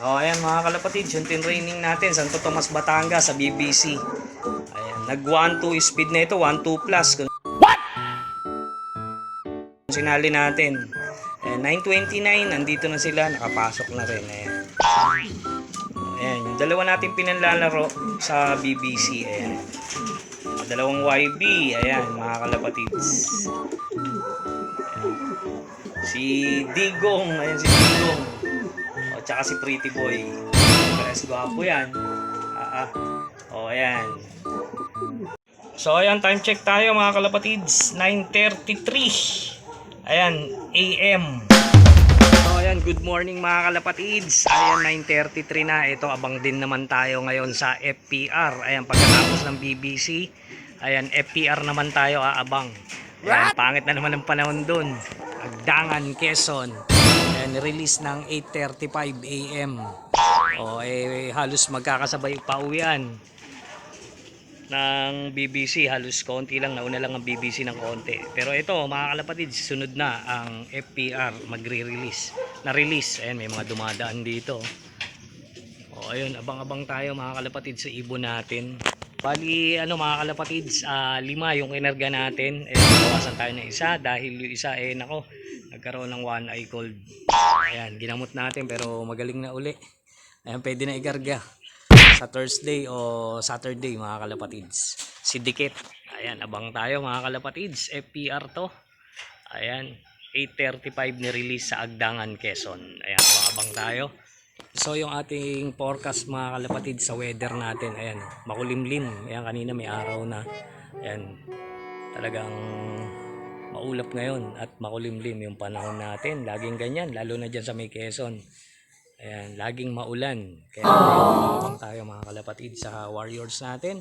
O, ayan mga kalapatids, yung tinraining natin, Santo Tomas, Batangas sa BBC. Ayan, nag 1-2 speed na ito, 1-2 plus. Kung sinali natin. Ayan, 9:29, nandito na sila, nakapasok na rin. Ayan. Ayan, yung dalawa natin pinanlalaro sa BBC. Ayan. Dalawang YB, ayan mga kalapatids. Ayan. Si Digong, ayan si Digong. O, tsaka si Pretty Boy. Pares gwapo yan. O, ayan. So, ayan, time check tayo mga kalapatids. 9:33. Ayan, AM. So, ayan, good morning mga kalapatids. Ayan, 9:33 na. Ito, abang din naman tayo ngayon sa FPR. Ayan, pagkatapos ng BBC. Ayan, FPR naman tayo aabang. Ayan, pangit na naman ang panahon dun. Agdangan, Quezon. Ayan, release ng 8:35 AM. O, halos magkakasabay pa uwian ng BBC. Halos konti lang, nauna lang ang BBC ng konti. Pero ito mga kalapatids, sunod na ang FPR magre-release. Na-release, ayan, may mga dumadaan dito. O, ayun, abang-abang tayo mga kalapatids sa ibon natin. Bali, ano mga kalapatids, 5 yung kinarga natin. Bawasan tayo ng isa dahil yung isa, nako, nagkaroon ng one eye cold. Ayan, ginamot natin pero magaling na uli. Ayan, pwede na ikarga sa Thursday o Saturday mga kalapatids. Si Dikit. Ayan, abang tayo mga kalapatids. FPR to. Ayan, 8:35 ni release sa Agdangan, Quezon. Ayan, abang tayo. So yung ating forecast mga kalapatids sa weather natin, ayan, makulimlim. Ayan, kanina may araw na. Ayan, talagang maulap ngayon at makulimlim yung panahon natin. Laging ganyan, lalo na dyan sa may Quezon. Ayan, laging maulan. Kaya abang tayo mga kalapatids sa Warriors natin.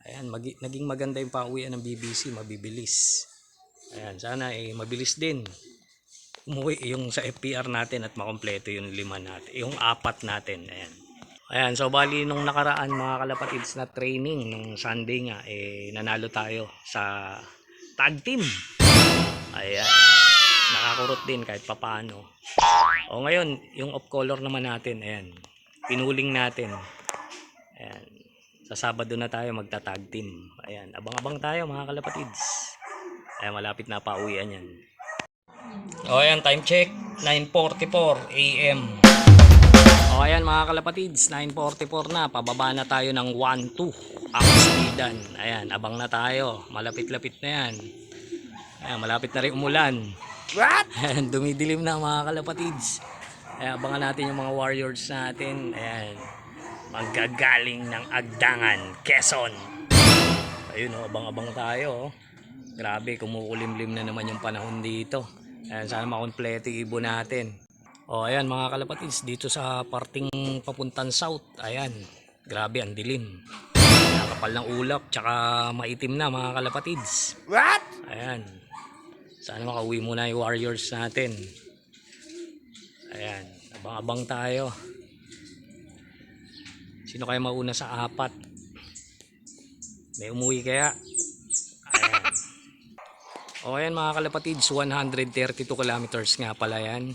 Ayan, naging maganda yung pauwian ng BBC, mabibilis. Ayan, sana mabilis din umuwi yung sa FPR natin at makompleto yung 5 natin, yung 4 natin. Ayan. Ayan, so bali nung nakaraan mga kalapatids na training nung Sunday nga, nanalo tayo sa tag team. Ayan, nakakurot din kahit papaano. O ngayon, yung off color naman natin, ayan, pinuling natin. Ayan, sa Sabado na tayo magta-tag team. Ayan, abang-abang tayo mga kalapatids. Ayan, malapit na pauwian yan. O ayan, time check, 9:44 AM. O ayan mga kalapatids, 9:44 na, pababa na tayo ng 1-2 ang speedan. Ayan, abang na tayo, malapit-lapit na yan. Ayan, malapit na rin umulan. Ayan, dumidilim na mga kalapatids. Ayan, abangan natin yung mga warriors natin. Ayan, magagaling ng Agdangan, Quezon. Ayun o, abang-abang tayo. Grabe, kumukulimlim na naman yung panahon dito. Ayan, sana makompleto yung ibon natin. O ayan mga kalapatids, dito sa parting papuntang south, ayan, grabe ang dilim. Nakapal ng ulap, tsaka maitim na mga kalapatids. What? Ayan, sana makauwi muna yung warriors natin. Ayan, abang-abang tayo. Sino kaya mauna sa 4? May umuwi kaya? O ayan mga kalapatids, 132 kilometers nga pala yan.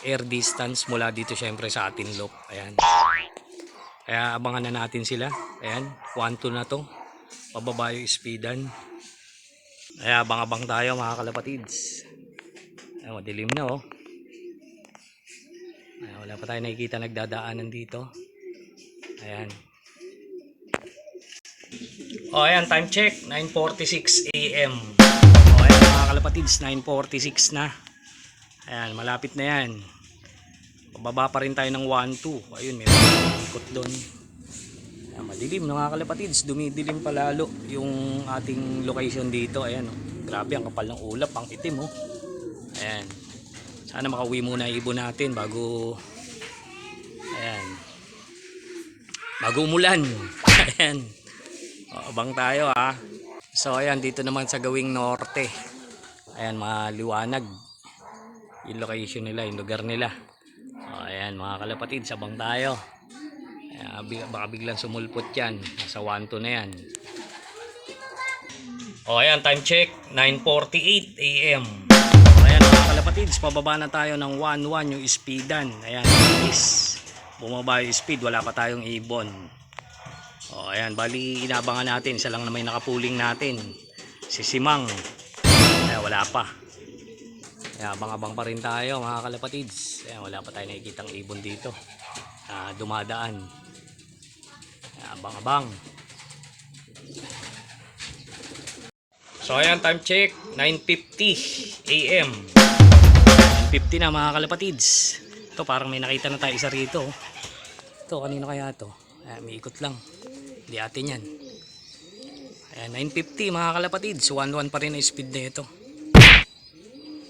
Air distance mula dito syempre sa Atinlop. Ayan. Kaya abangan na natin sila. Ayan, 1-2 na to. Pababa yung speedan. Kaya abang-abang tayo mga kalapatids. Ayan, madilim na oh. Ayan, wala pa tayo nakikita nagdadaanan dito. Ayan. O ayan, time check, 9:46 AM. O ayan mga kalapatids, 9:46 na. Ayan, malapit na yan. Pababa pa rin tayo ng 1-2. Ayun, may ikot doon. Ayan, madilim mga kalapatids, dumidilim palalo yung ating location dito. Ayan, oh. Grabe, ang kapal ng ulap, ang itim oh. Ayan, sana makauwi muna yung ibon natin bago, ayan, bago umulan. Ayan, abang tayo ha. So ayan, dito naman sa gawing norte, ayan, maliwanag yung location nila, yung lugar nila. Ayan mga kalapatids, abang tayo. Ayan, baka biglang sumulpot yan. Nasa 1-2 na yan. O ayan, time check, 9:48 AM. O ayan mga kalapatids, pababa na tayo ng 1-1 yung speedan. Ayan, bilis. bumaba yung speed, wala pa tayong ibon. O ayan, bali inabangan natin, isa lang na may nakapuling natin, si Simang. Kaya wala pa. Kaya abang-abang pa rin tayo mga kalapatids. Kaya wala pa tayo nakikitang ibon dito dumadaan. Kaya abang-abang. So ayan, time check 9:50 AM. 9:50 na mga kalapatids. Ito parang may nakita na tayo isa rito. Ito kanino kaya to? May ikot lang. Hindi atin yan. Ayan, 9:50 mga kalapatids. 1-1 pa rin ang speed na ito.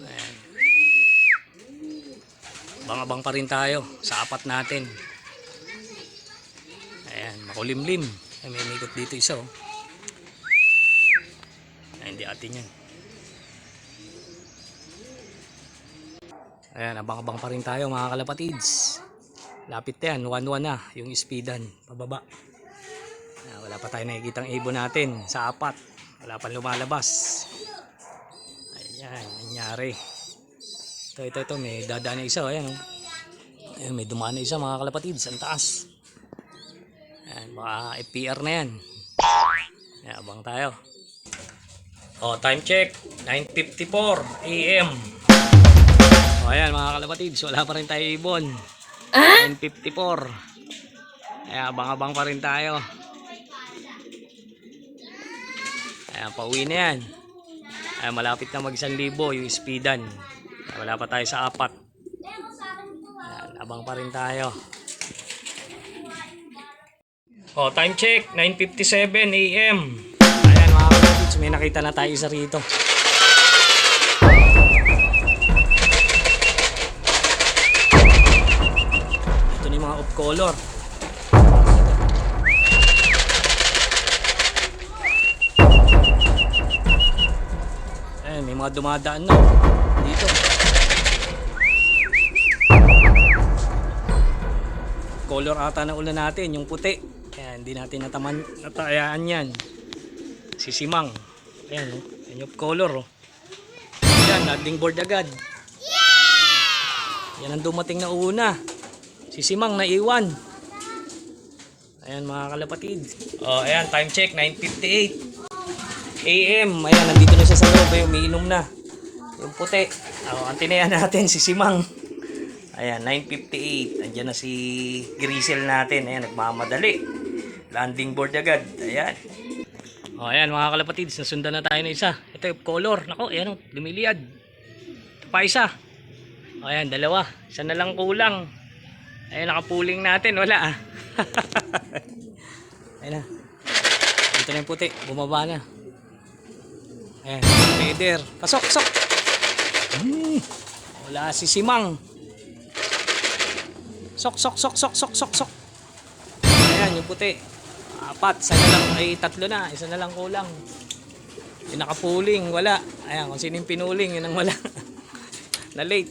Ayan. Abang-abang pa rin tayo sa apat natin. Ayan, makulimlim. Ayan, may ikot dito isa oh. Ayan, hindi atin yan. Ayan, abang-abang pa rin tayo mga kalapatids. Lapit na yan, 1-1 na yung speedan, pababa. Ayan, wala pa tayo nakikitang ibon natin sa apat. Wala pa lumalabas. Ayan, nangyari. Ito, may dadaan na isa. Ayan, oh. Ayan, may dumaan na isa mga kalapatids, ang taas. Ayan, baka FPR na yan. Ayan, abang tayo. O, time check, 9:54 AM. O, ayan mga kalapatids, wala pa rin tayo ibon. 9:54. Ayan, abang-abang pa rin tayo. Ayan, pauwi na yan. Ayan, malapit na mag 1,000 yung speedan. Ayan, wala pa tayo sa apat. Ayan, abang pa rin tayo. O, time check, 9:57 AM. Ayan mga kalapatids, may nakita na tayo isa rito. Ito na yung mga off color. Ayan, may mga dumadaan na dito. Color ata na ulan natin, yung puti. Ayan, hindi natin natayaan yan. Si Simang. Ayan, oh. Ayan yung color, oh. Ayan, landing board agad. Yan ang dumating na una. Si Simang na iwan. Ayan mga kalapatid. Oh, ayan, time check 9:58 AM. Ayan, nandito na siya sa loob. Ayan, umiinom na. Yung puti. Oh, antinehan natin si Simang. Ayan, 9:58. Andiyan na si Grisel natin. Ayan, nagmamadali. Landing board agad. Ayan. O, ayan mga kalapatids, nasundan na tayo na isa. Ito yung color. Nako, ayan o, lumiliad. Ito pa isa. O, ayan, dalawa. Isa na lang kulang. Ayan, nakapuling natin. Wala ah. Ayan na. Ito na yung puti. Bumaba na. Ayan, feather. Pasok. Wala si Simang. Sok. Ayan, yung puti. Apat, isa na lang, ay tatlo na, isa na lang kulang. Yung nakapuling, wala. Ayan, kung sino yung pinuling, yun ang wala. Na late.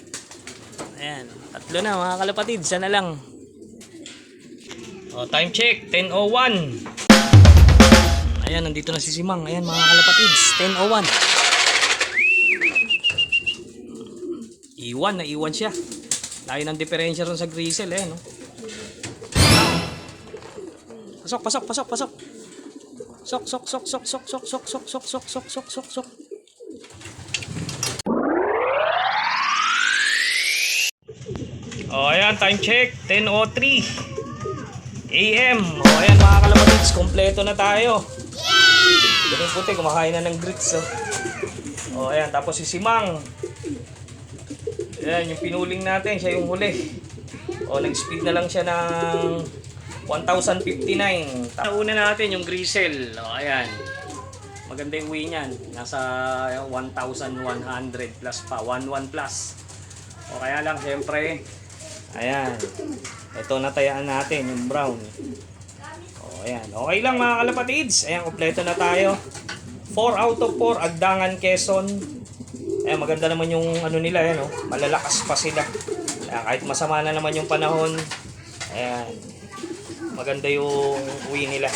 Ayan, tatlo na mga kalapatid, isa na lang. O, time check, 10:01. Ayan, nandito na si Simang. Ayan mga kalapatids, 10:01. Naiwan siya. Layo ng diferensya ron sa Grisel, no? Pasok. Sok. Oh, ayan, time check 10:03 AM. Oh, ayan mga kalapatids, kompleto na tayo. Yung puti, kumakain na ng grits. Oh, ayan, tapos si Simang. Ayan, yung pinuling natin, siya yung huli. Oh, nag-speed na lang siya ng 1,059. Una natin yung Grisel. O, ayan. Maganda yung uwi niyan. Nasa 1,100 plus pa. 1,1 plus. O kaya lang, syempre, ayan. Ito natayaan natin, yung brown. O, ayan. Okay lang mga kalapatids. Ayan, kompleto na tayo. 4 out of 4, Agdangan, Quezon. Ayan, maganda naman yung ano nila, ayan, oh. Malalakas pa sila. Ayan, kahit masama na naman yung panahon. Ayan. Maganda yung uwi nila.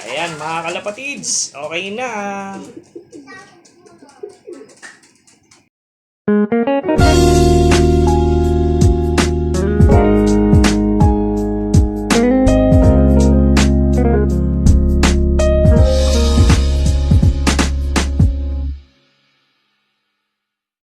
Ayan mga kalapatids. Okay na.